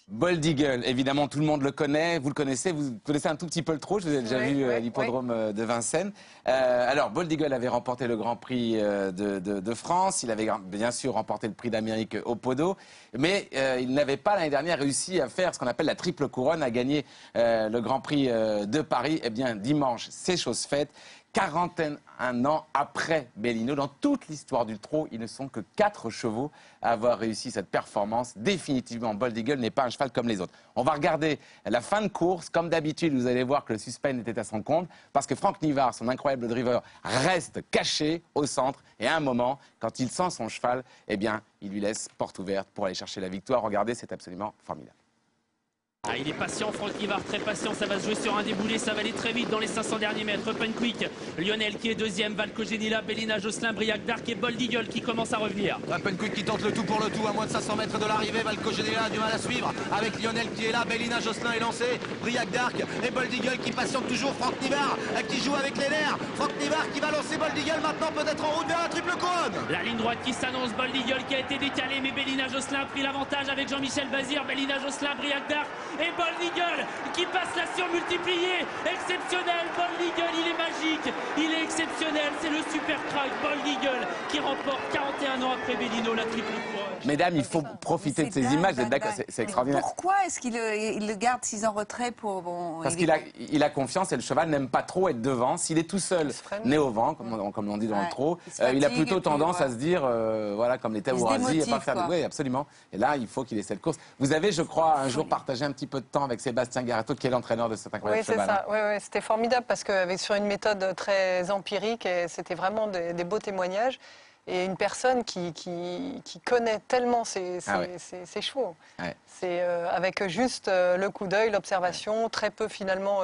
Bold Eagle, évidemment, tout le monde le connaît. Vous le connaissez, vous connaissez un tout petit peu le trot. Je vous ai déjà vu à l'hippodrome de Vincennes. Alors, Bold Eagle avait remporté le Grand Prix de France. Il avait bien sûr remporté le Prix d'Amérique au Podo. Mais il n'avait pas l'année dernière réussi à faire ce qu'on appelle la triple couronne, à gagner le Grand Prix de Paris. Eh bien, dimanche, c'est chose faite. 41 ans après Bellino, dans toute l'histoire du trot, ils ne sont que 4 chevaux à avoir réussi cette performance. Définitivement, Bold Eagle n'est pas un cheval comme les autres. On va regarder la fin de course. Comme d'habitude, vous allez voir que le suspense était à son compte, parce que Franck Nivard, son incroyable driver, reste caché au centre. Et à un moment, quand il sent son cheval, eh bien, il lui laisse porte ouverte pour aller chercher la victoire. Regardez, c'est absolument formidable. Ah, il est patient, Franck Nivard, très patient, ça va se jouer sur un déboulé, ça va aller très vite dans les 500 derniers mètres. Open Quick, Lionel qui est deuxième, Valco Genila, Bellina, Jocelyn, Briac d'Arc et Bold Eagle qui commence à revenir. Open Quick qui tente le tout pour le tout, à moins de 500 mètres de l'arrivée. Valco Genila a du mal à suivre, avec Lionel qui est là, Bellina, Jocelyn est lancé, Briac d'Arc et Bold Eagle qui patiente toujours. Franck Nivard qui joue avec les nerfs, Franck Nivard qui va lancer Bold Eagle maintenant, peut-être en route vers la triple couronne. La ligne droite qui s'annonce, Bold Eagle qui a été décalé, mais Bellina, Jocelyn a pris l'avantage avec Jean-Michel Bazir. Bellina, Jocelyn, Briac d'Arc et Bold Eagle qui passe la surmultipliée. Exceptionnel, Bold Eagle, il est magique, il est exceptionnel, c'est le super crack Bold Eagle qui remporte 41 ans après Bellino la triple couronne. Mesdames, il faut profiter de ces images, vous êtes d'accord, c'est extraordinaire. Pourquoi est-ce qu'il le garde 6 ans retrait pour... Bon, parce qu'il a confiance et le cheval n'aime pas trop être devant. S'il est tout seul, né au vent, comme on dit dans le trot, il a plutôt tendance à se dire, voilà, comme les Tabourazi, à pas faire de... Oui, absolument. Et là, il faut qu'il ait cette course. Vous avez, je crois, un jour partagé un petit peu de temps avec Sébastien Garato, qui est l'entraîneur de cet incroyable cheval. Oui, c'est ça. Oui, c'était formidable parce que sur une méthode très empirique, et c'était vraiment des beaux témoignages. Et une personne qui connaît tellement ses chevaux. Ouais. C'est avec juste le coup d'œil, l'observation, très peu finalement,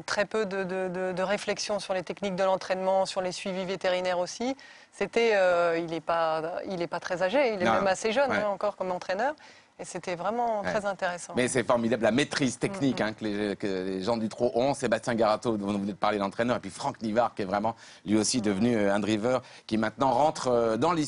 très peu de réflexion sur les techniques de l'entraînement, sur les suivis vétérinaires aussi. C'était, il n'est pas très âgé, il est même assez jeune encore comme entraîneur. Et c'était vraiment très intéressant. Mais c'est formidable, la maîtrise technique que les gens du trot ont. Sébastien Garato, dont vous venez de parler, l'entraîneur, et puis Franck Nivard, qui est vraiment lui aussi devenu un driver, qui maintenant rentre dans l'histoire.